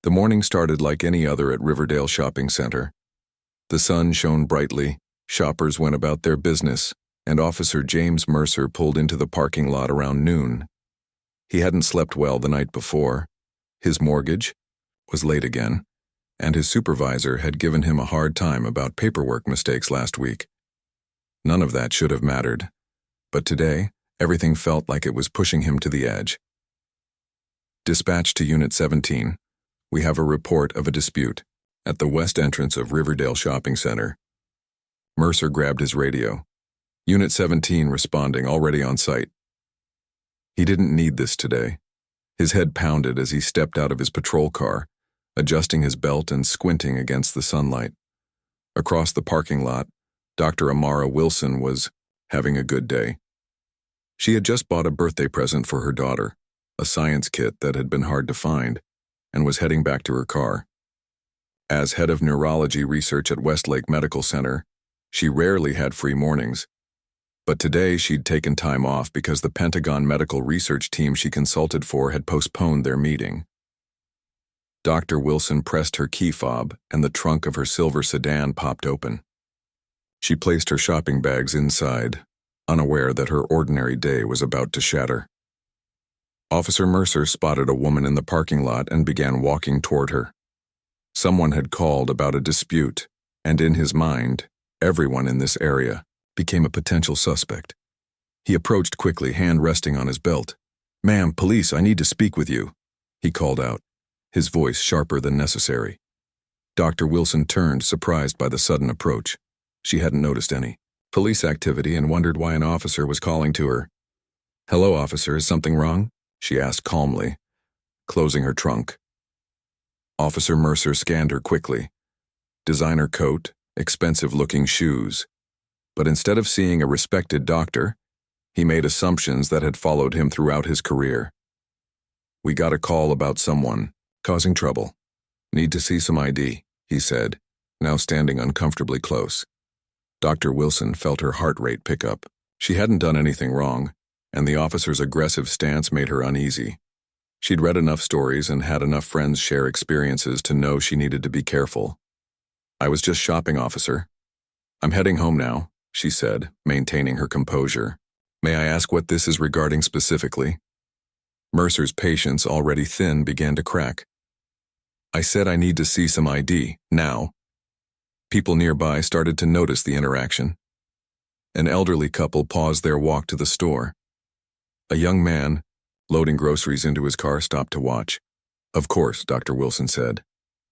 The morning started like any other at Riverdale Shopping Center. The sun shone brightly, shoppers went about their business, and Officer James Mercer pulled into the parking lot around noon. He hadn't slept well the night before. His mortgage was late again, and his supervisor had given him a hard time about paperwork mistakes last week. None of that should have mattered, but today, everything felt like it was pushing him to the edge. Dispatch to Unit 17. We have a report of a dispute at the west entrance of Riverdale Shopping Center. Mercer grabbed his radio. Unit 17 responding, already on site. He didn't need this today. His head pounded as he stepped out of his patrol car, adjusting his belt and squinting against the sunlight. Across the parking lot, Dr. Amara Wilson was having a good day. She had just bought a birthday present for her daughter, a science kit that had been hard to find, and was heading back to her car. As head of neurology research at Westlake Medical Center, she rarely had free mornings. But today she'd taken time off because the Pentagon medical research team she consulted for had postponed their meeting. Dr. Wilson pressed her key fob and the trunk of her silver sedan popped open. She placed her shopping bags inside, unaware that her ordinary day was about to shatter. Officer Mercer spotted a woman in the parking lot and began walking toward her. Someone had called about a dispute, and in his mind, everyone in this area became a potential suspect. He approached quickly, hand resting on his belt. "Ma'am, police, I need to speak with you," he called out, his voice sharper than necessary. Dr. Wilson turned, surprised by the sudden approach. She hadn't noticed any police activity and wondered why an officer was calling to her. "Hello, officer, is something wrong?" she asked calmly, closing her trunk. Officer Mercer scanned her quickly. Designer coat, expensive-looking shoes. But instead of seeing a respected doctor, he made assumptions that had followed him throughout his career. "We got a call about someone causing trouble. Need to see some ID," he said, now standing uncomfortably close. Dr. Wilson felt her heart rate pick up. She hadn't done anything wrong, and the officer's aggressive stance made her uneasy. She'd read enough stories and had enough friends share experiences to know she needed to be careful. "I was just shopping, officer. I'm heading home now," she said, maintaining her composure. "May I ask what this is regarding specifically?" Mercer's patience, already thin, began to crack. "I said I need to see some ID, now." People nearby started to notice the interaction. An elderly couple paused their walk to the store. A young man, loading groceries into his car, stopped to watch. "Of course," Dr. Wilson said.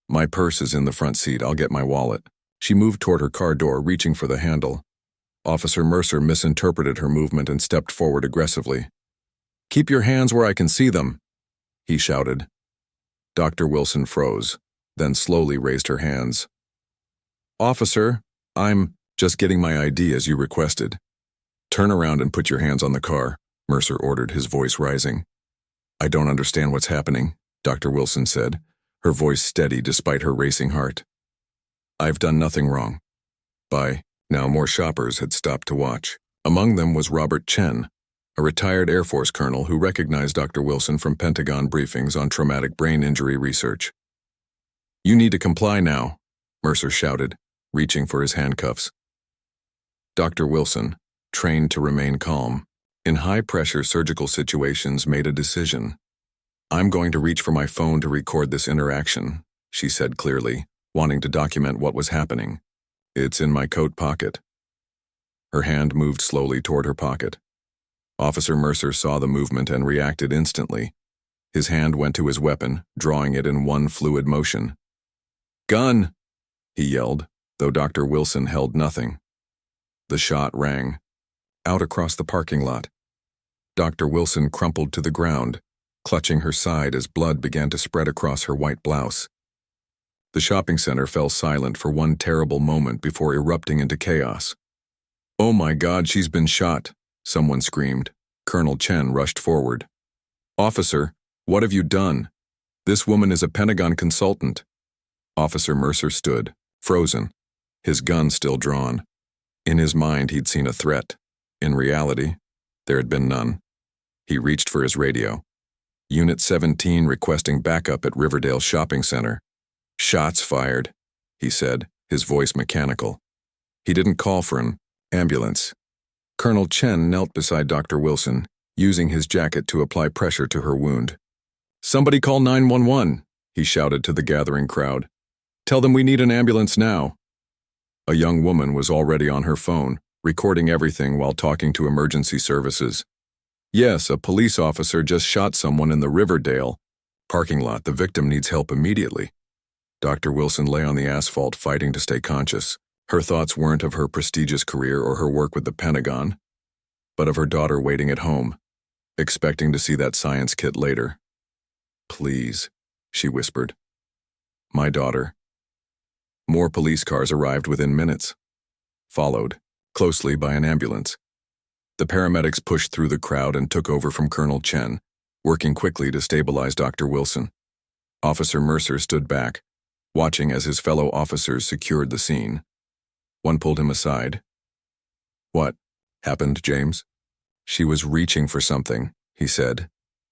"My purse is in the front seat. I'll get my wallet." She moved toward her car door, reaching for the handle. Officer Mercer misinterpreted her movement and stepped forward aggressively. "Keep your hands where I can see them," he shouted. Dr. Wilson froze, then slowly raised her hands. "Officer, I'm just getting my ID as you requested." "Turn around and put your hands on the car," Mercer ordered, his voice rising. "I don't understand what's happening," Dr. Wilson said, her voice steady despite her racing heart. "I've done nothing wrong." By now, more shoppers had stopped to watch. Among them was Robert Chen, a retired Air Force colonel who recognized Dr. Wilson from Pentagon briefings on traumatic brain injury research. "You need to comply now," Mercer shouted, reaching for his handcuffs. Dr. Wilson, trained to remain calm, in high-pressure surgical situations, made a decision. "I'm going to reach for my phone to record this interaction," she said clearly, wanting to document what was happening. "It's in my coat pocket." Her hand moved slowly toward her pocket. Officer Mercer saw the movement and reacted instantly. His hand went to his weapon, drawing it in one fluid motion. "Gun!" he yelled, though Dr. Wilson held nothing. The shot rang out across the parking lot. Dr. Wilson crumpled to the ground, clutching her side as blood began to spread across her white blouse. The shopping center fell silent for one terrible moment before erupting into chaos. "Oh my God, she's been shot," someone screamed. Colonel Chen rushed forward. "Officer, what have you done? This woman is a Pentagon consultant." Officer Mercer stood, frozen, his gun still drawn. In his mind, he'd seen a threat. In reality, there had been none. He reached for his radio. Unit 17 requesting backup at Riverdale Shopping Center. Shots fired, he said, his voice mechanical. He didn't call for an ambulance. Colonel Chen knelt beside Dr. Wilson, using his jacket to apply pressure to her wound. "Somebody call 911, he shouted to the gathering crowd. "Tell them we need an ambulance now." A young woman was already on her phone, recording everything while talking to emergency services. "Yes, a police officer just shot someone in the Riverdale parking lot. The victim needs help immediately." Dr. Wilson lay on the asphalt fighting to stay conscious. Her thoughts weren't of her prestigious career or her work with the Pentagon, but of her daughter waiting at home, expecting to see that science kit later. "Please," she whispered. "My daughter." More police cars arrived within minutes, followed closely by an ambulance. The paramedics pushed through the crowd and took over from Colonel Chen, working quickly to stabilize Dr. Wilson. Officer Mercer stood back, watching as his fellow officers secured the scene. One pulled him aside. "What happened, James?" "She was reaching for something," he said,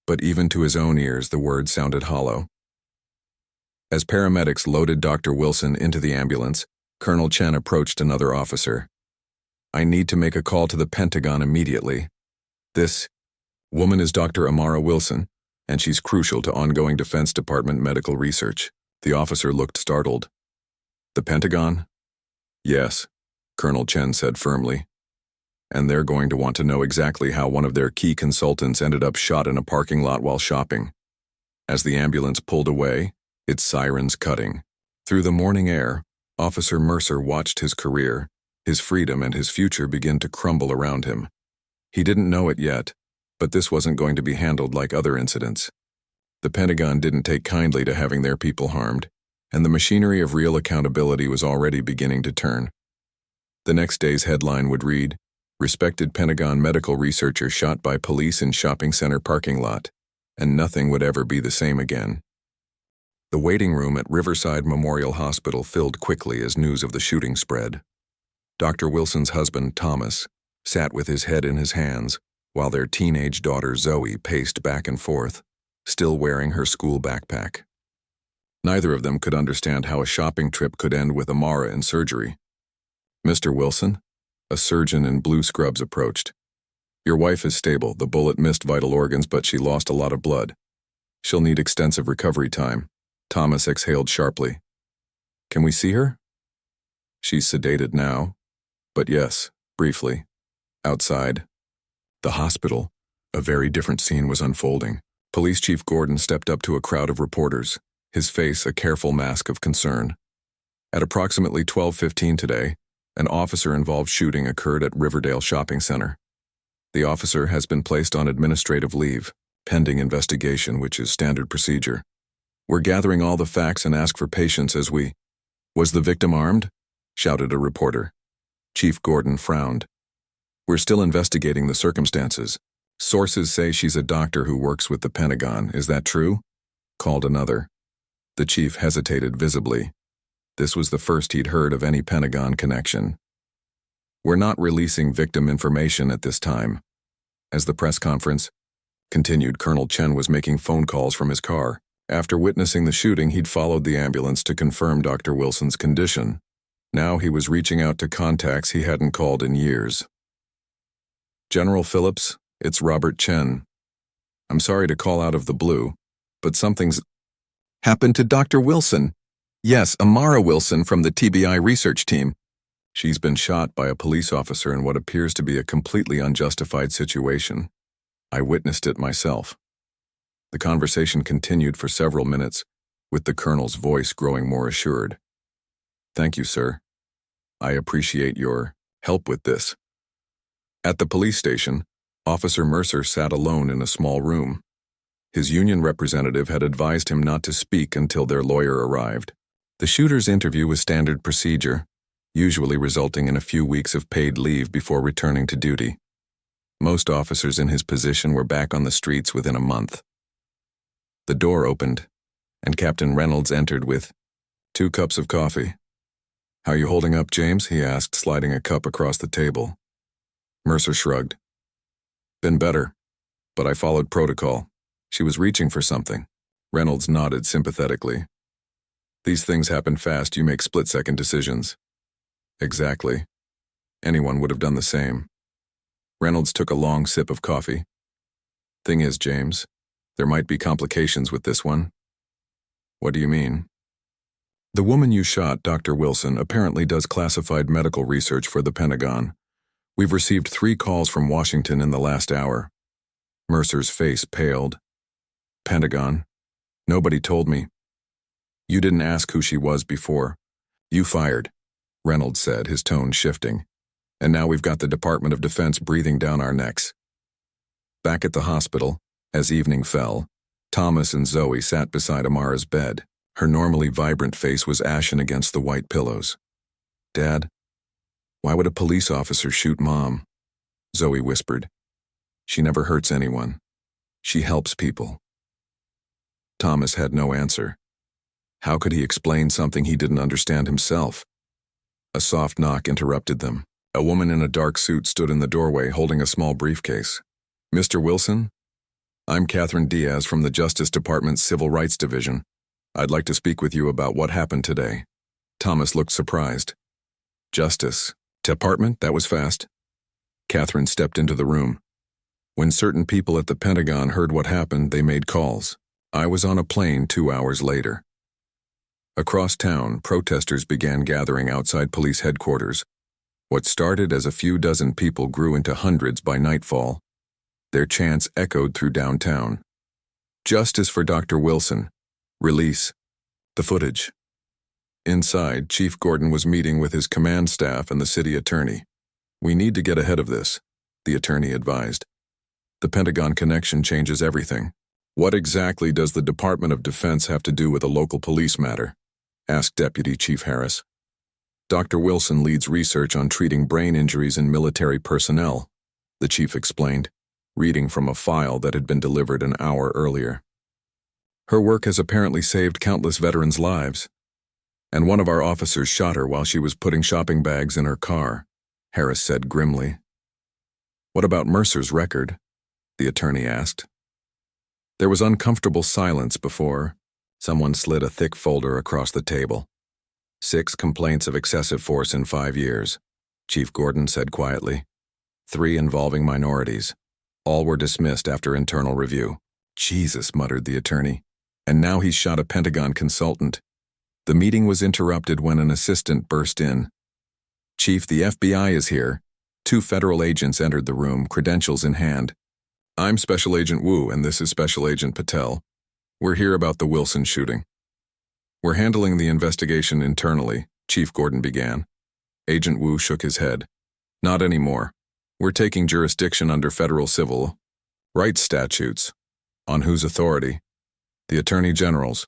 but even to his own ears the words sounded hollow. As paramedics loaded Dr. Wilson into the ambulance, Colonel Chen approached another officer. "I need to make a call to the Pentagon immediately. This woman is Dr. Amara Wilson, and she's crucial to ongoing Defense Department medical research." The officer looked startled. "The Pentagon?" "Yes," Colonel Chen said firmly. "And they're going to want to know exactly how one of their key consultants ended up shot in a parking lot while shopping." As the ambulance pulled away, its sirens cutting through the morning air, Officer Mercer watched his career, his freedom, and his future begin to crumble around him. He didn't know it yet, but this wasn't going to be handled like other incidents. The Pentagon didn't take kindly to having their people harmed, and the machinery of real accountability was already beginning to turn. The next day's headline would read, "Respected Pentagon medical researcher shot by police in shopping center parking lot," and nothing would ever be the same again. The waiting room at Riverside Memorial Hospital filled quickly as news of the shooting spread. Dr. Wilson's husband, Thomas, sat with his head in his hands, while their teenage daughter Zoe paced back and forth, still wearing her school backpack. Neither of them could understand how a shopping trip could end with Amara in surgery. "Mr. Wilson?" A surgeon in blue scrubs approached. "Your wife is stable. The bullet missed vital organs, but she lost a lot of blood. She'll need extensive recovery time." Thomas exhaled sharply. "Can we see her?" "She's sedated now, but yes, briefly. Outside." The hospital, a very different scene was unfolding. Police Chief Gordon stepped up to a crowd of reporters, his face a careful mask of concern. At approximately 12:15 today, an officer-involved shooting occurred at Riverdale Shopping Center. The officer has been placed on administrative leave, pending investigation, which is standard procedure. "We're gathering all the facts and ask for patience as we—" "Was the victim armed?" shouted a reporter. Chief Gordon frowned. "We're still investigating the circumstances. Sources say she's a doctor who works with the Pentagon. Is that true?" called another. The chief hesitated visibly. This was the first he'd heard of any Pentagon connection. "We're not releasing victim information at this time." As the press conference continued, Colonel Chen was making phone calls from his car. After witnessing the shooting, he'd followed the ambulance to confirm Dr. Wilson's condition. Now he was reaching out to contacts he hadn't called in years. "General Phillips, it's Robert Chen. I'm sorry to call out of the blue, but something's happened to Dr. Wilson." "Yes, Amara Wilson from the TBI research team. She's been shot by a police officer in what appears to be a completely unjustified situation. I witnessed it myself." The conversation continued for several minutes, with the colonel's voice growing more assured. "Thank you, sir. I appreciate your help with this." At the police station, Officer Mercer sat alone in a small room. His union representative had advised him not to speak until their lawyer arrived. The shooter's interview was standard procedure, usually resulting in a few weeks of paid leave before returning to duty. Most officers in his position were back on the streets within a month. The door opened, and Captain Reynolds entered with 2 cups of coffee. "How you holding up, James?" he asked, sliding a cup across the table. Mercer shrugged. "Been better, but I followed protocol. She was reaching for something. Reynolds nodded sympathetically. These things happen fast, you make split-second decisions. Exactly. Anyone would have done the same. Reynolds took a long sip of coffee. Thing is, James, there might be complications with this one. What do you mean? The woman you shot, Dr. Wilson, apparently does classified medical research for the Pentagon. We've received 3 calls from Washington in the last hour. Mercer's face paled. Pentagon? Nobody told me. You didn't ask who she was before. You fired, Reynolds said, his tone shifting. And now we've got the Department of Defense breathing down our necks. Back at the hospital, as evening fell, Thomas and Zoe sat beside Amara's bed. Her normally vibrant face was ashen against the white pillows. Dad, why would a police officer shoot Mom? Zoe whispered. She never hurts anyone. She helps people. Thomas had no answer. How could he explain something he didn't understand himself? A soft knock interrupted them. A woman in a dark suit stood in the doorway holding a small briefcase. Mr. Wilson? I'm Catherine Diaz from the Justice Department's Civil Rights Division. I'd like to speak with you about what happened today. Thomas looked surprised. Justice Department? That was fast. Catherine stepped into the room. When certain people at the Pentagon heard what happened, they made calls. I was on a plane 2 hours later. Across town, protesters began gathering outside police headquarters. What started as a few dozen people grew into hundreds by nightfall. Their chants echoed through downtown. Justice for Dr. Wilson. Release the footage. Inside, Chief Gordon was meeting with his command staff and the city attorney. We need to get ahead of this, the attorney advised. The Pentagon connection changes everything. What exactly does the Department of Defense have to do with a local police matter? Asked Deputy Chief Harris. Dr. Wilson leads research on treating brain injuries in military personnel, the chief explained, reading from a file that had been delivered an hour earlier. Her work has apparently saved countless veterans' lives. And one of our officers shot her while she was putting shopping bags in her car, Harris said grimly. What about Mercer's record? The attorney asked. There was uncomfortable silence before someone slid a thick folder across the table. 6 complaints of excessive force in 5 years, Chief Gordon said quietly. 3 involving minorities. All were dismissed after internal review. Jesus, muttered the attorney. And now he's shot a Pentagon consultant. The meeting was interrupted when an assistant burst in. Chief, the FBI is here. 2 federal agents entered the room, credentials in hand. I'm Special Agent Wu, and this is Special Agent Patel. We're here about the Wilson shooting. We're handling the investigation internally, Chief Gordon began. Agent Wu shook his head. Not anymore. We're taking jurisdiction under federal civil rights statutes. On whose authority? The Attorney General's.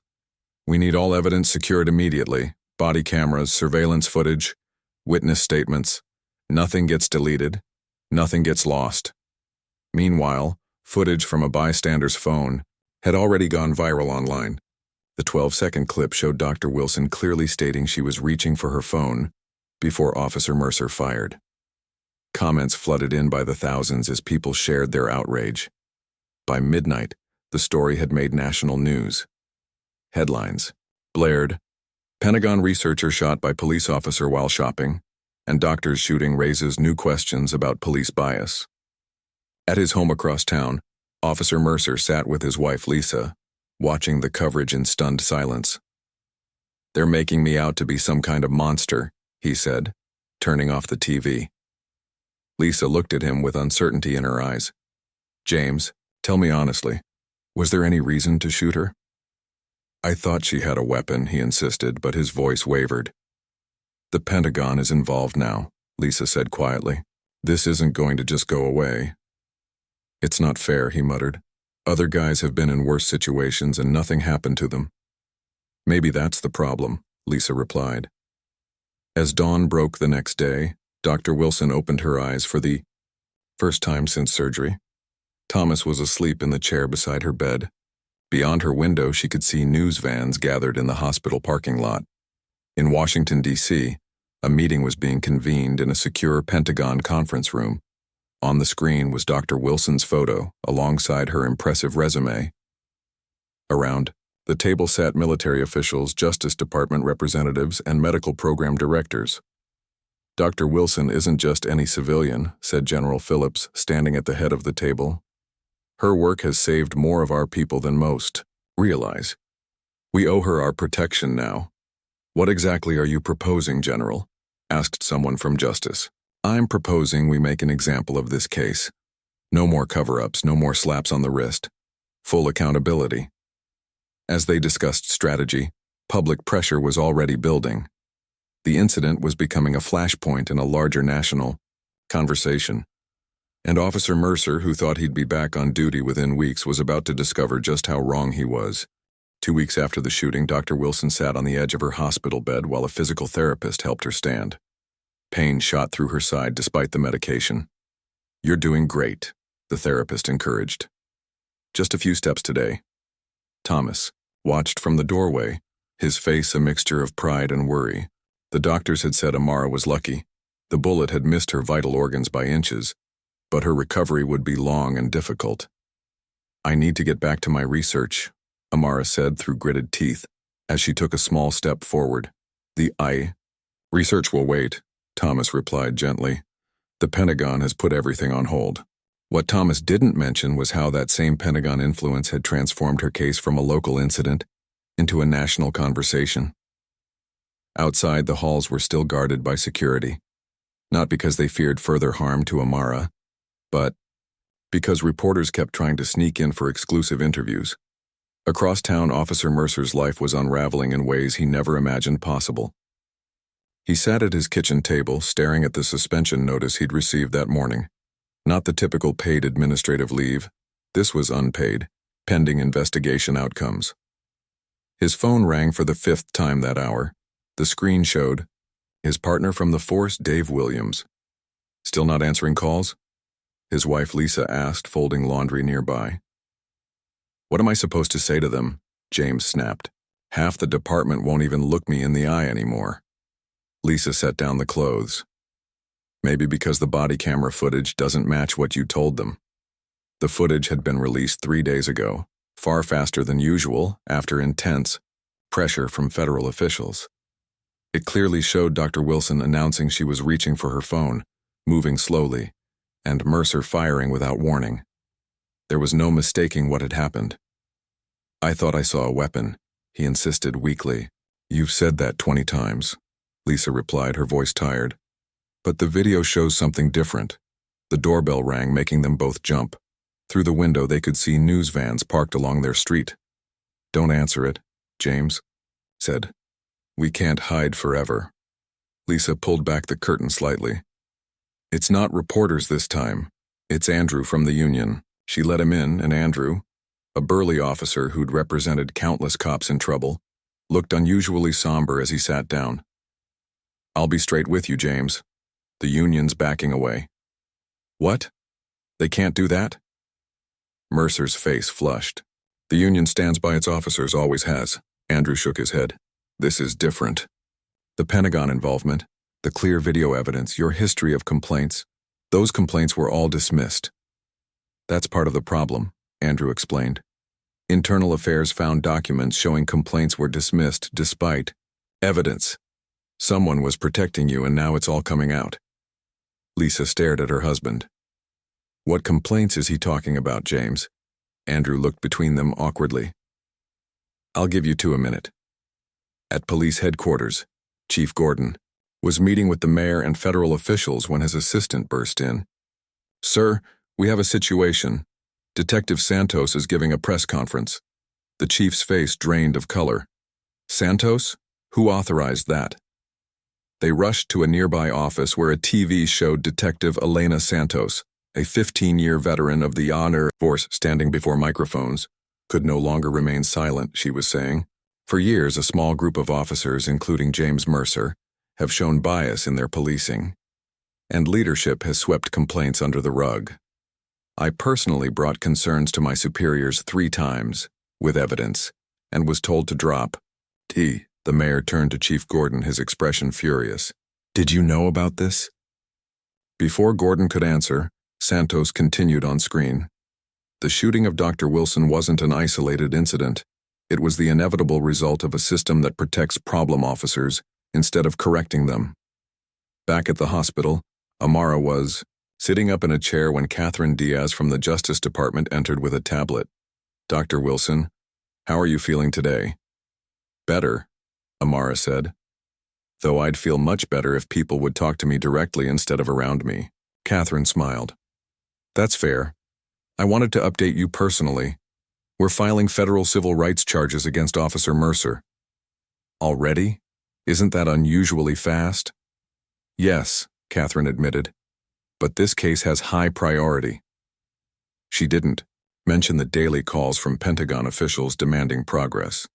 We need all evidence secured immediately. Body cameras, surveillance footage, witness statements. Nothing gets deleted. Nothing gets lost. Meanwhile, footage from a bystander's phone had already gone viral online. The 12-second clip showed Dr. Wilson clearly stating she was reaching for her phone before Officer Mercer fired. Comments flooded in by the thousands as people shared their outrage. By midnight, the story had made national news. Headlines: Blared, Pentagon researcher shot by police officer while shopping, and doctor's shooting raises new questions about police bias. At his home across town, Officer Mercer sat with his wife Lisa, watching the coverage in stunned silence. They're making me out to be some kind of monster, he said, turning off the TV. Lisa looked at him with uncertainty in her eyes. James, tell me honestly, was there any reason to shoot her? I thought she had a weapon, he insisted, but his voice wavered. The Pentagon is involved now, Lisa said quietly. This isn't going to just go away. It's not fair, he muttered. Other guys have been in worse situations and nothing happened to them. Maybe that's the problem, Lisa replied. As dawn broke the next day, Dr. Wilson opened her eyes for the first time since surgery. Thomas was asleep in the chair beside her bed. Beyond her window, she could see news vans gathered in the hospital parking lot. In Washington, D.C., a meeting was being convened in a secure Pentagon conference room. On the screen was Dr. Wilson's photo, alongside her impressive resume, Around the table sat military officials, Justice Department representatives, and medical program directors. "Dr. Wilson isn't just any civilian," said General Phillips, standing at the head of the table. "Her work has saved more of our people than most realize. We owe her our protection now." "What exactly are you proposing, General?" asked someone from Justice. "I'm proposing we make an example of this case. No more cover-ups, no more slaps on the wrist. Full accountability." As they discussed strategy, public pressure was already building. The incident was becoming a flashpoint in a larger national conversation. And Officer Mercer, who thought he'd be back on duty within weeks, was about to discover just how wrong he was. 2 weeks after the shooting, Dr. Wilson sat on the edge of her hospital bed while a physical therapist helped her stand. Pain shot through her side despite the medication. "You're doing great," the therapist encouraged. "Just a few steps today." Thomas watched from the doorway, his face a mixture of pride and worry. The doctors had said Amara was lucky. The bullet had missed her vital organs by inches, but her recovery would be long and difficult. "I need to get back to my research," Amara said through gritted teeth, as she took a small step forward. Research will wait," Thomas replied gently. "The Pentagon has put everything on hold." What Thomas didn't mention was how that same Pentagon influence had transformed her case from a local incident into a national conversation. Outside, the halls were still guarded by security, not because they feared further harm to Amara, but because reporters kept trying to sneak in for exclusive interviews. Across town, Officer Mercer's life was unraveling in ways he never imagined possible. He sat at his kitchen table, staring at the suspension notice he'd received that morning. Not the typical paid administrative leave. This was unpaid, pending investigation outcomes. His phone rang for the 5th time that hour. The screen showed his partner from the force, Dave Williams. "Still not answering calls?" his wife Lisa asked, folding laundry nearby. "What am I supposed to say to them?" James snapped. "Half the department won't even look me in the eye anymore." Lisa set down the clothes. "Maybe because the body camera footage doesn't match what you told them." The footage had been released 3 days ago, far faster than usual after intense pressure from federal officials. It clearly showed Dr. Wilson announcing she was reaching for her phone, moving slowly, and Mercer firing without warning. There was no mistaking what had happened. "I thought I saw a weapon," he insisted weakly. "You've said that 20 times, Lisa replied, her voice tired. "But the video shows something different." The doorbell rang, making them both jump. Through the window, they could see news vans parked along their street. "Don't answer it," James said. "We can't hide forever." Lisa pulled back the curtain slightly. "It's not reporters this time. It's Andrew from the union." She let him in, and Andrew, a burly officer who'd represented countless cops in trouble, looked unusually somber as he sat down. "I'll be straight with you, James. The union's backing away." "What? They can't do that?" Mercer's face flushed. "The union stands by its officers, always has." Andrew shook his head. "This is different. The Pentagon involvement, the clear video evidence, your history of complaints, those complaints were all dismissed." "That's part of the problem," Andrew explained. "Internal Affairs found documents showing complaints were dismissed despite evidence. Someone was protecting you, and now it's all coming out." Lisa stared at her husband. "What complaints is he talking about, James?" Andrew looked between them awkwardly. "I'll give you 2 minutes. At police headquarters, Chief Gordon was meeting with the mayor and federal officials when his assistant burst in. "Sir, we have a situation. Detective Santos is giving a press conference." The chief's face drained of color. "Santos? Who authorized that?" They rushed to a nearby office where a TV showed Detective Elena Santos, a 15-year veteran of the Honor Force, standing before microphones. "Could no longer remain silent," she was saying. "For years, a small group of officers, including James Mercer, have shown bias in their policing, and leadership has swept complaints under the rug. I personally brought concerns to my superiors 3 times, with evidence, and was told to drop." The mayor turned to Chief Gordon, his expression furious. "Did you know about this?" Before Gordon could answer, Santos continued on screen. "The shooting of Dr. Wilson wasn't an isolated incident. It was the inevitable result of a system that protects problem officers instead of correcting them. Back at the hospital, Amara was sitting up in a chair when Catherine Diaz from the Justice Department entered with a tablet. "Dr. Wilson, how are you feeling today?" "Better," Amara said. "Though I'd feel much better if people would talk to me directly instead of around me." Catherine smiled. "That's fair. I wanted to update you personally. We're filing federal civil rights charges against Officer Mercer." "Already? Isn't that unusually fast?" "Yes," Catherine admitted, "but this case has high priority." She didn't mention the daily calls from Pentagon officials demanding progress.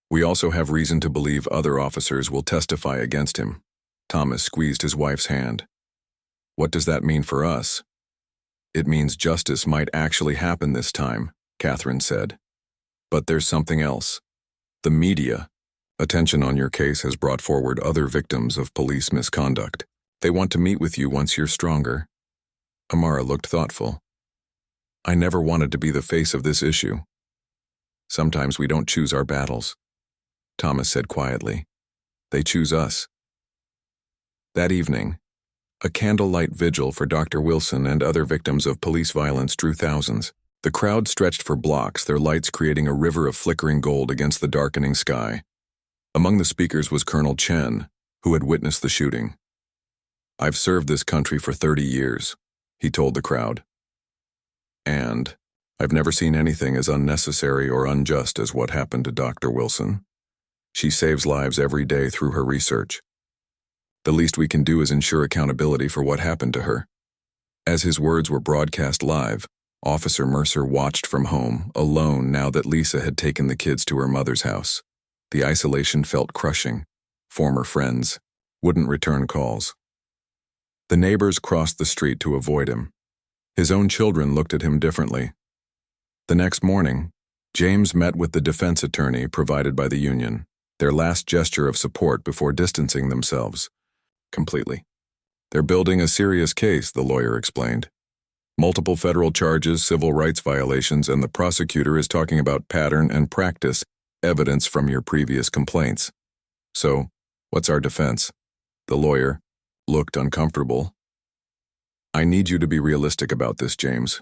"We also have reason to believe other officers will testify against him." Thomas squeezed his wife's hand. "What does that mean for us?" "It means justice might actually happen this time," Catherine said. "But there's something else. The media. Attention on your case has brought forward other victims of police misconduct. They want to meet with you once you're stronger." Amara looked thoughtful. "I never wanted to be the face of this issue." "Sometimes we don't choose our battles," Thomas said quietly. "They choose us." That evening, a candlelight vigil for Dr. Wilson and other victims of police violence drew thousands. The crowd stretched for blocks, their lights creating a river of flickering gold against the darkening sky. Among the speakers was Colonel Chen, who had witnessed the shooting. "I've served this country for 30 years, he told the crowd. "And I've never seen anything as unnecessary or unjust as what happened to Dr. Wilson. She saves lives every day through her research. The least we can do is ensure accountability for what happened to her." As his words were broadcast live, Officer Mercer watched from home, alone now that Lisa had taken the kids to her mother's house. The isolation felt crushing. Former friends wouldn't return calls. The neighbors crossed the street to avoid him. His own children looked at him differently. The next morning, James met with the defense attorney provided by the union, their last gesture of support before distancing themselves completely. "They're building a serious case," the lawyer explained. "Multiple federal charges, civil rights violations, and the prosecutor is talking about pattern and practice, evidence from your previous complaints. So, what's our defense?" The lawyer looked uncomfortable. "I need you to be realistic about this, James.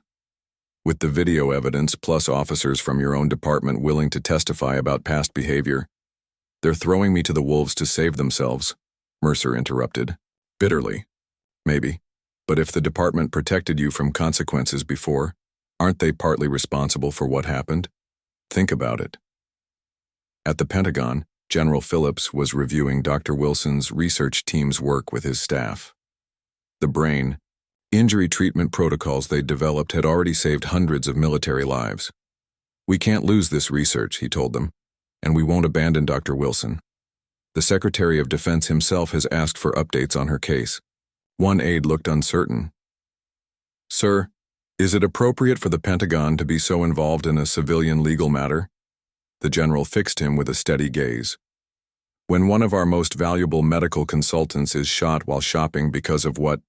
With the video evidence plus officers from your own department willing to testify about past behavior, they're throwing me to the wolves to save themselves," Mercer interrupted, bitterly. "Maybe. But if the department protected you from consequences before, aren't they partly responsible for what happened? Think about it." At the Pentagon, General Phillips was reviewing Dr. Wilson's research team's work with his staff. The brain injury treatment protocols they'd developed had already saved hundreds of military lives. "We can't lose this research," he told them, "and we won't abandon Dr. Wilson. The Secretary of Defense himself has asked for updates on her case." One aide looked uncertain. "Sir, is it appropriate for the Pentagon to be so involved in a civilian legal matter?" The general fixed him with a steady gaze. "When one of our most valuable medical consultants is shot while shopping because of what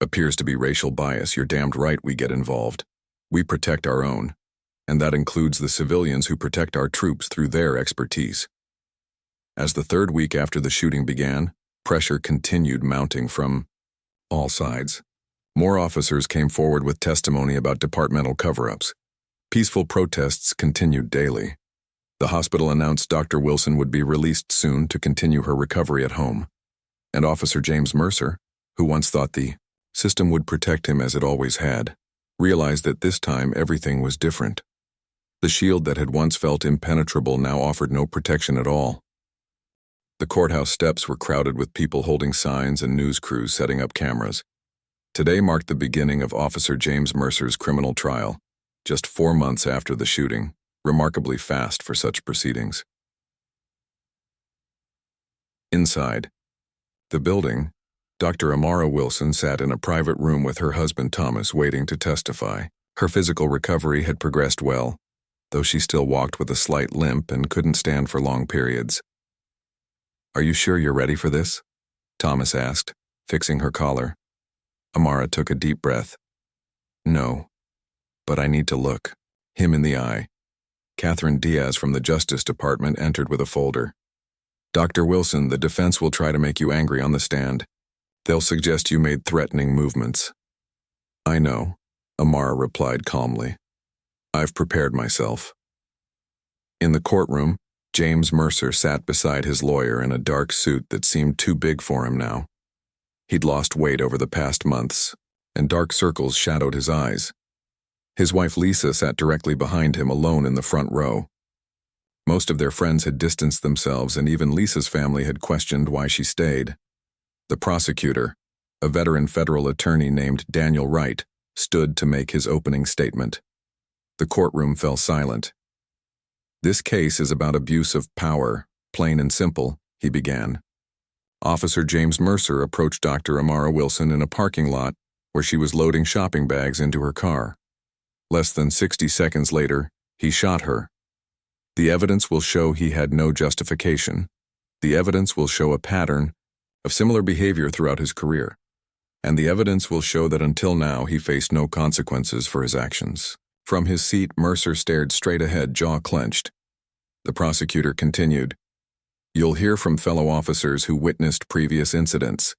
appears to be racial bias, you're damned right we get involved. We protect our own, and that includes the civilians who protect our troops through their expertise." As the third week after the shooting began, pressure continued mounting from all sides. More officers came forward with testimony about departmental cover-ups. Peaceful protests continued daily. The hospital announced Dr. Wilson would be released soon to continue her recovery at home. And Officer James Mercer, who once thought the system would protect him as it always had, realized that this time everything was different. The shield that had once felt impenetrable now offered no protection at all. The courthouse steps were crowded with people holding signs and news crews setting up cameras. Today marked the beginning of Officer James Mercer's criminal trial, just 4 months after the shooting, remarkably fast for such proceedings. Inside the building, Dr. Amara Wilson sat in a private room with her husband Thomas waiting to testify. Her physical recovery had progressed well, though she still walked with a slight limp and couldn't stand for long periods. "Are you sure you're ready for this?" Thomas asked, fixing her collar. Amara took a deep breath. "No, but I need to look him in the eye." Catherine Diaz from the Justice Department entered with a folder. "Dr. Wilson, the defense will try to make you angry on the stand. They'll suggest you made threatening movements." "I know," Amara replied calmly. "I've prepared myself." In the courtroom, James Mercer sat beside his lawyer in a dark suit that seemed too big for him now. He'd lost weight over the past months, and dark circles shadowed his eyes. His wife Lisa sat directly behind him, alone in the front row. Most of their friends had distanced themselves, and even Lisa's family had questioned why she stayed. The prosecutor, a veteran federal attorney named Daniel Wright, stood to make his opening statement. The courtroom fell silent. "This case is about abuse of power, plain and simple," he began. Officer James Mercer approached Dr. Amara Wilson in a parking lot where she was loading shopping bags into her car. Less than 60 seconds later, he shot her. The evidence will show he had no justification. The evidence will show a pattern of similar behavior throughout his career. And the evidence will show that until now he faced no consequences for his actions. From his seat, Mercer stared straight ahead, jaw clenched. The prosecutor continued, "You'll hear from fellow officers who witnessed previous incidents.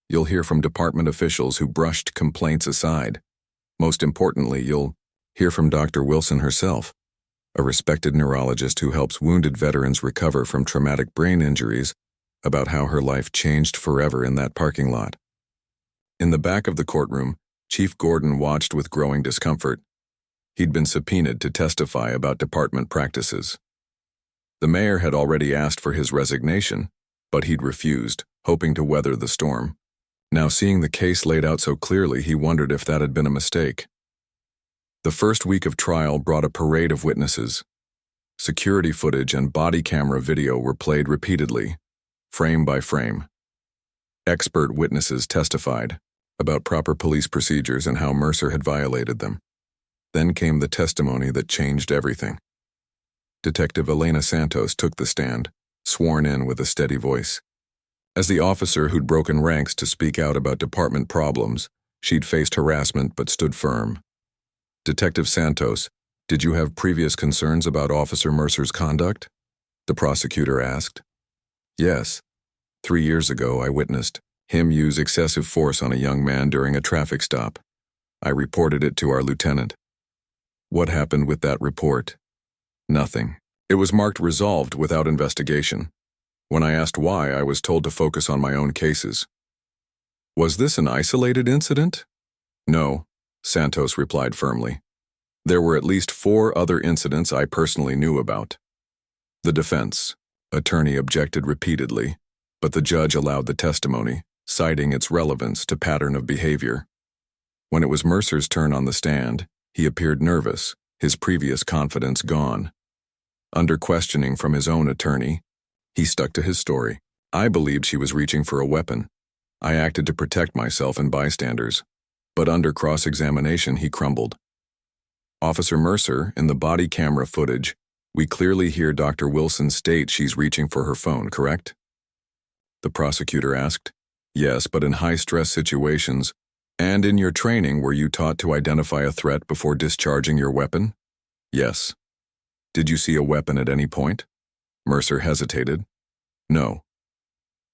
You'll hear from department officials who brushed complaints aside. Most importantly, you'll hear from Dr. Wilson herself, a respected neurologist who helps wounded veterans recover from traumatic brain injuries, about how her life changed forever in that parking lot." In the back of the courtroom, Chief Gordon watched with growing discomfort. He'd been subpoenaed to testify about department practices. The mayor had already asked for his resignation, but he'd refused, hoping to weather the storm. Now, seeing the case laid out so clearly, he wondered if that had been a mistake. The first week of trial brought a parade of witnesses. Security footage and body camera video were played repeatedly, frame by frame. Expert witnesses testified about proper police procedures and how Mercer had violated them. Then came the testimony that changed everything. Detective Elena Santos took the stand, sworn in with a steady voice. As the officer who'd broken ranks to speak out about department problems, she'd faced harassment but stood firm. "Detective Santos, did you have previous concerns about Officer Mercer's conduct?" the prosecutor asked. "Yes. 3 years ago, I witnessed him use excessive force on a young man during a traffic stop. I reported it to our lieutenant." "What happened with that report?" "Nothing. It was marked resolved without investigation. When I asked why, I was told to focus on my own cases." "Was this an isolated incident?" "No," Santos replied firmly. "There were at least 4 other incidents I personally knew about." The defense attorney objected repeatedly, but the judge allowed the testimony, citing its relevance to pattern of behavior. When it was Mercer's turn on the stand, he appeared nervous, his previous confidence gone. Under questioning from his own attorney, he stuck to his story. "I believed she was reaching for a weapon. I acted to protect myself and bystanders." But under cross-examination, he crumbled. "Officer Mercer, in the body camera footage, we clearly hear Dr. Wilson state she's reaching for her phone, correct?" The prosecutor asked. "Yes, but in high-stress situations. And in your training, were you taught to identify a threat before discharging your weapon?" "Yes." "Did you see a weapon at any point?" Mercer hesitated. "No."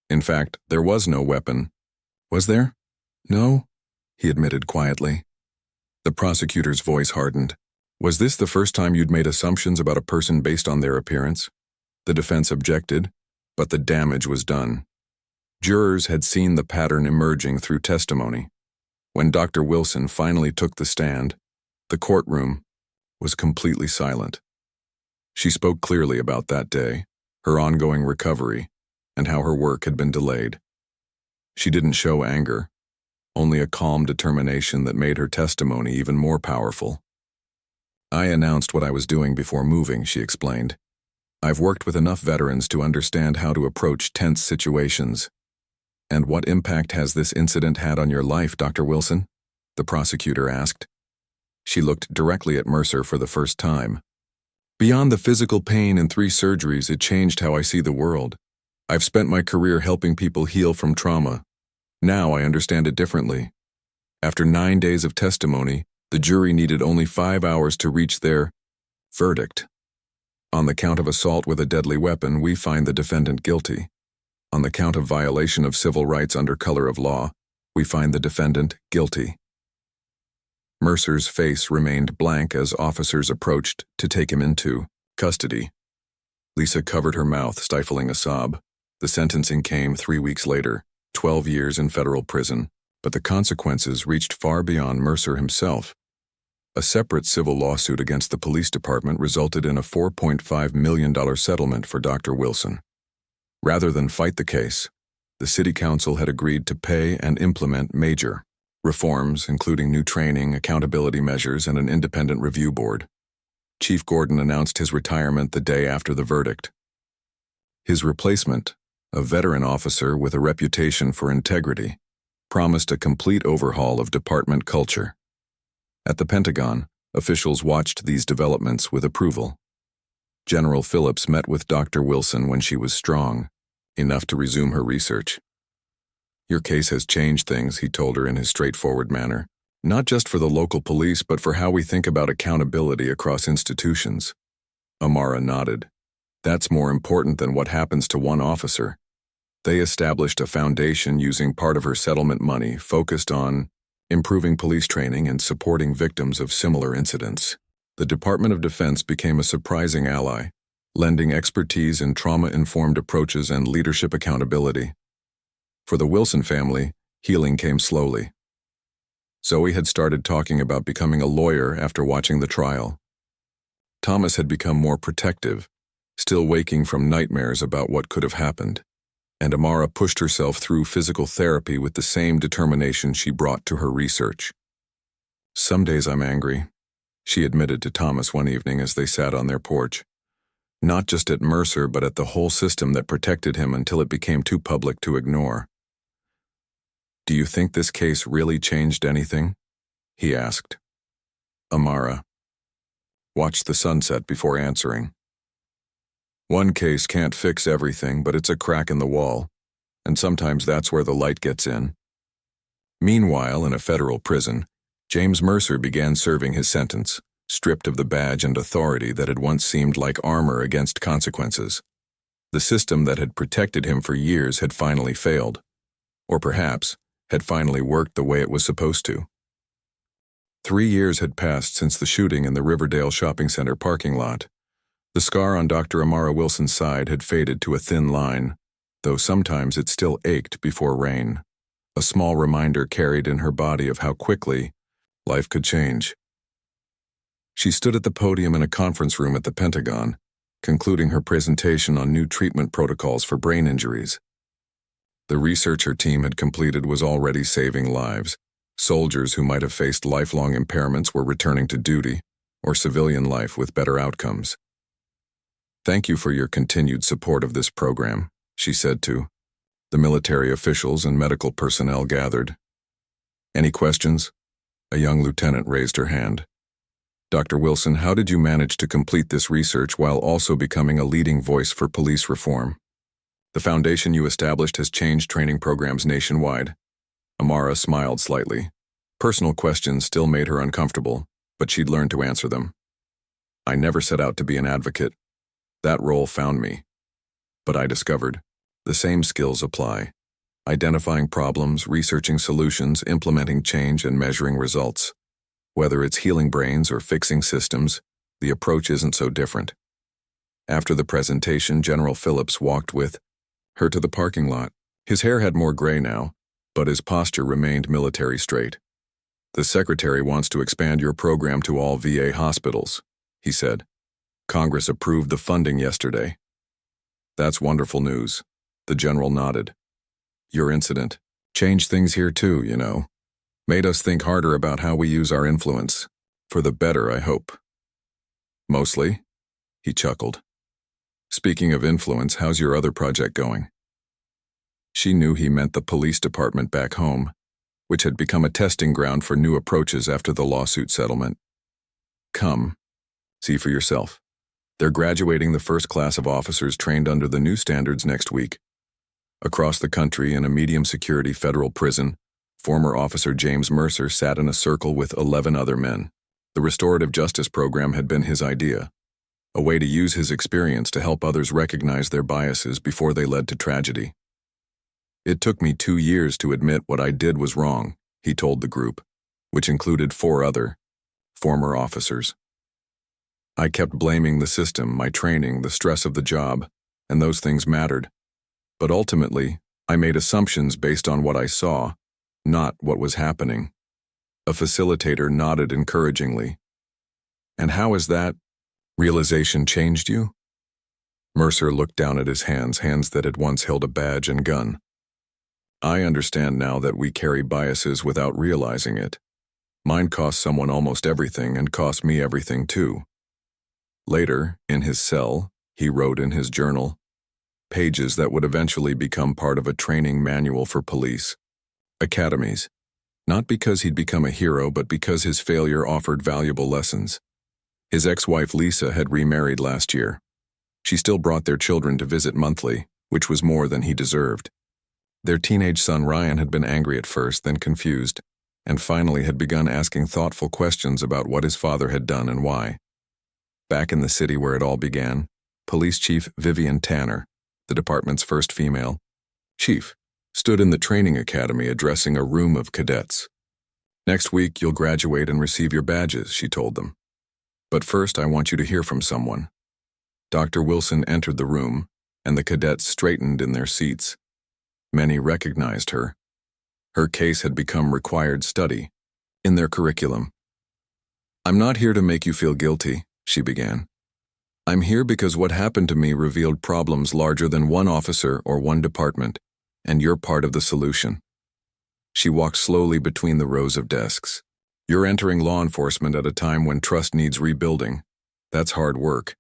"In fact, there was no weapon." "Was there?" "No," he admitted quietly. The prosecutor's voice hardened. "Was this the first time you'd made assumptions about a person based on their appearance?" The defense objected, but the damage was done. Jurors had seen the pattern emerging through testimony. When Dr. Wilson finally took the stand, the courtroom was completely silent. She spoke clearly about that day, her ongoing recovery, and how her work had been delayed. She didn't show anger, only a calm determination that made her testimony even more powerful. "I announced what I was doing before moving," she explained. "I've worked with enough veterans to understand how to approach tense situations." "And what impact has this incident had on your life, Dr. Wilson?" the prosecutor asked. She looked directly at Mercer for the first time. "Beyond the physical pain and 3 surgeries, it changed how I see the world. I've spent my career helping people heal from trauma. Now I understand it differently. After 9 days of testimony, the jury needed only 5 hours to reach their verdict. On the count of assault with a deadly weapon, we find the defendant guilty. On the count of violation of civil rights under color of law, we find the defendant guilty. Mercer's face remained blank as officers approached to take him into custody. Lisa covered her mouth, stifling a sob. The sentencing came 3 weeks later, 12 years in federal prison, but the consequences reached far beyond Mercer himself. A separate civil lawsuit against the police department resulted in a $4.5 million settlement for Dr. Wilson. Rather than fight the case, the city council had agreed to pay and implement major reforms, including new training, accountability measures, and an independent review board. Chief Gordon announced his retirement the day after the verdict. His replacement, a veteran officer with a reputation for integrity, promised a complete overhaul of department culture. At the Pentagon, officials watched these developments with approval. General Phillips met with Dr. Wilson when she was strong, enough to resume her research. "Your case has changed things," he told her in his straightforward manner, "not just for the local police, but for how we think about accountability across institutions." Amara nodded. "That's more important than what happens to one officer." They established a foundation using part of her settlement money focused on improving police training and supporting victims of similar incidents. The Department of Defense became a surprising ally, lending expertise in trauma-informed approaches and leadership accountability. For the Wilson family, healing came slowly. Zoe had started talking about becoming a lawyer after watching the trial. Thomas had become more protective, still waking from nightmares about what could have happened. And Amara pushed herself through physical therapy with the same determination she brought to her research. "Some days I'm angry," she admitted to Thomas one evening as they sat on their porch. Not just at Mercer, but at the whole system that protected him until it became too public to ignore. "Do you think this case really changed anything?" he asked. Amara watched the sunset before answering. "One case can't fix everything, but it's a crack in the wall, and sometimes that's where the light gets in." Meanwhile, in a federal prison, James Mercer began serving his sentence, stripped of the badge and authority that had once seemed like armor against consequences. The system that had protected him for years had finally failed, or perhaps had finally worked the way it was supposed to. 3 years had passed since the shooting in the Riverdale shopping center parking lot. The scar on Dr. Amara Wilson's side had faded to a thin line, though sometimes it still ached before rain, a small reminder carried in her body of how quickly life could change. She stood at the podium in a conference room at the Pentagon, concluding her presentation on new treatment protocols for brain injuries. The research her team had completed was already saving lives. Soldiers who might have faced lifelong impairments were returning to duty, or civilian life with better outcomes. "Thank you for your continued support of this program," she said to the military officials and medical personnel gathered. "Any questions?" A young lieutenant raised her hand. "Dr. Wilson, how did you manage to complete this research while also becoming a leading voice for police reform? The foundation you established has changed training programs nationwide." Amara smiled slightly. Personal questions still made her uncomfortable, but she'd learned to answer them. "I never set out to be an advocate. That role found me. But I discovered the same skills apply: identifying problems, researching solutions, implementing change, and measuring results. Whether it's healing brains or fixing systems, the approach isn't so different." After the presentation, General Phillips walked with her to the parking lot. His hair had more gray now, but his posture remained military straight. "The Secretary wants to expand your program to all VA hospitals," he said. "Congress approved the funding yesterday." "That's wonderful news," the general nodded. "Your incident changed things here too, you know. Made us think harder about how we use our influence. For the better, I hope." "Mostly," he chuckled. "Speaking of influence, how's your other project going?" She knew he meant the police department back home, which had become a testing ground for new approaches after the lawsuit settlement. "Come, see for yourself. They're graduating the first class of officers trained under the new standards next week. Across the country in a medium-security federal prison, former officer James Mercer sat in a circle with 11 other men. The restorative justice program had been his idea. a way to use his experience to help others recognize their biases before they led to tragedy. It took me 2 years to admit what I did was wrong, he told the group, which included 4 other former officers. I kept blaming the system, my training, the stress of the job, and those things mattered. But ultimately, I made assumptions based on what I saw, not what was happening. A facilitator nodded encouragingly. And how has that realization changed you? Mercer looked down at his hands that had once held a badge and gun. I understand now that we carry biases without realizing it. Mine cost someone almost everything and cost me everything too. Later, in his cell, he wrote in his journal, pages that would eventually become part of a training manual for police academies, not because he'd become a hero, but because his failure offered valuable lessons. His ex-wife Lisa had remarried last year. She still brought their children to visit monthly, which was more than he deserved. Their teenage son Ryan had been angry at first, then confused, and finally had begun asking thoughtful questions about what his father had done and why. Back in the city where it all began, Police Chief Vivian Tanner, the department's first female chief, stood in the training academy addressing a room of cadets. Next week, you'll graduate and receive your badges, she told them. But first, I want you to hear from someone. Dr. Wilson entered the room, and the cadets straightened in their seats. Many recognized her. Her case had become required study in their curriculum. I'm not here to make you feel guilty, she began. I'm here because what happened to me revealed problems larger than one officer or one department, and you're part of the solution. She walked slowly between the rows of desks. You're entering law enforcement at a time when trust needs rebuilding. That's hard work.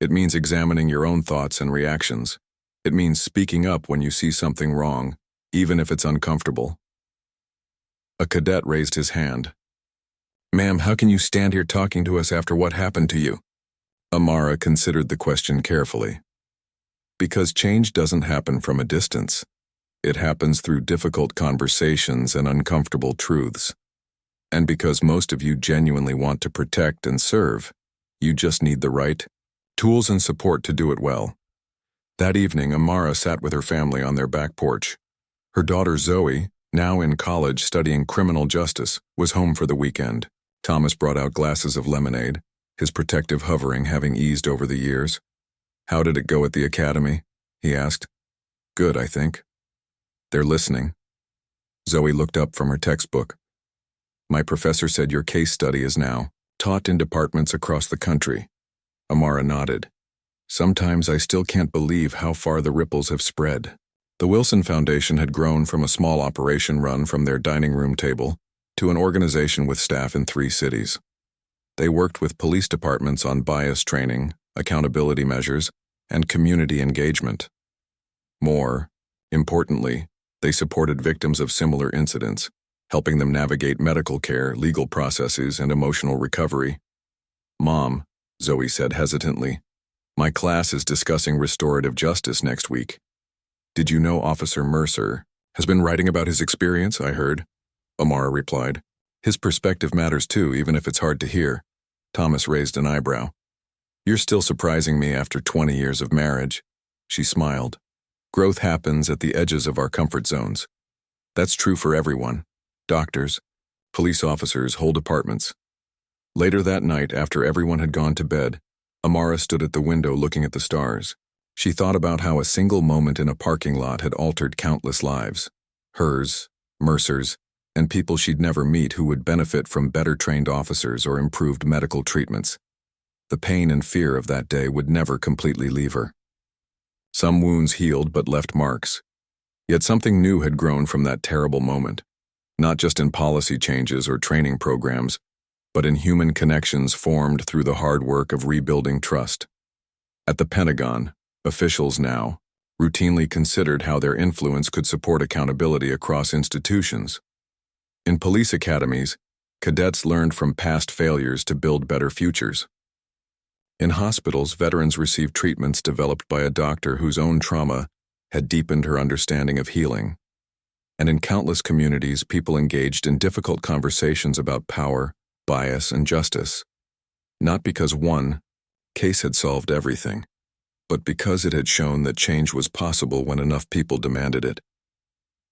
It means examining your own thoughts and reactions. It means speaking up when you see something wrong, even if it's uncomfortable. A cadet raised his hand. Ma'am, how can you stand here talking to us after what happened to you? Amara considered the question carefully. Because change doesn't happen from a distance. It happens through difficult conversations and uncomfortable truths. And because most of you genuinely want to protect and serve, you just need the right tools and support to do it well. That evening, Amara sat with her family on their back porch. Her daughter Zoe, now in college studying criminal justice, was home for the weekend. Thomas brought out glasses of lemonade, his protective hovering having eased over the years. How did it go at the academy? He asked. Good, I think. They're listening. Zoe looked up from her textbook. My professor said your case study is now taught in departments across the country. Amara nodded. Sometimes I still can't believe how far the ripples have spread. The Wilson Foundation had grown from a small operation run from their dining room table to an organization with staff in 3 cities. They worked with police departments on bias training, accountability measures, and community engagement. More importantly, they supported victims of similar incidents, helping them navigate medical care, legal processes, and emotional recovery. Mom, Zoe said hesitantly, my class is discussing restorative justice next week. Did you know Officer Mercer has been writing about his experience, I heard? Amara replied. His perspective matters too, even if it's hard to hear. Thomas raised an eyebrow. You're still surprising me after 20 years of marriage. She smiled. Growth happens at the edges of our comfort zones. That's true for everyone. Doctors, police officers, whole departments. Later that night, after everyone had gone to bed, Amara stood at the window looking at the stars. She thought about how a single moment in a parking lot had altered countless lives. Hers, Mercer's, and people she'd never meet who would benefit from better trained officers or improved medical treatments. The pain and fear of that day would never completely leave her. Some wounds healed but left marks. Yet something new had grown from that terrible moment, not just in policy changes or training programs, but in human connections formed through the hard work of rebuilding trust. At the Pentagon, officials now routinely considered how their influence could support accountability across institutions. In police academies, cadets learned from past failures to build better futures. In hospitals, veterans received treatments developed by a doctor whose own trauma had deepened her understanding of healing. And in countless communities, people engaged in difficult conversations about power, bias, and justice. Not because one Case had solved everything, but because it had shown that change was possible when enough people demanded it.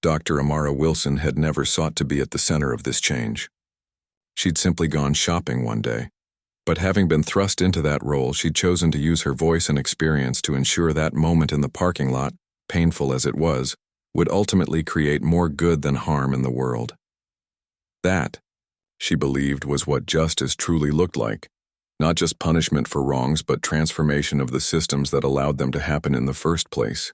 Dr. Amara Wilson had never sought to be at the center of this change. She'd simply gone shopping one day, but having been thrust into that role, she'd chosen to use her voice and experience to ensure that moment in the parking lot, painful as it was, would ultimately create more good than harm in the world. That, she believed, was what justice truly looked like. Not just punishment for wrongs, but transformation of the systems that allowed them to happen in the first place.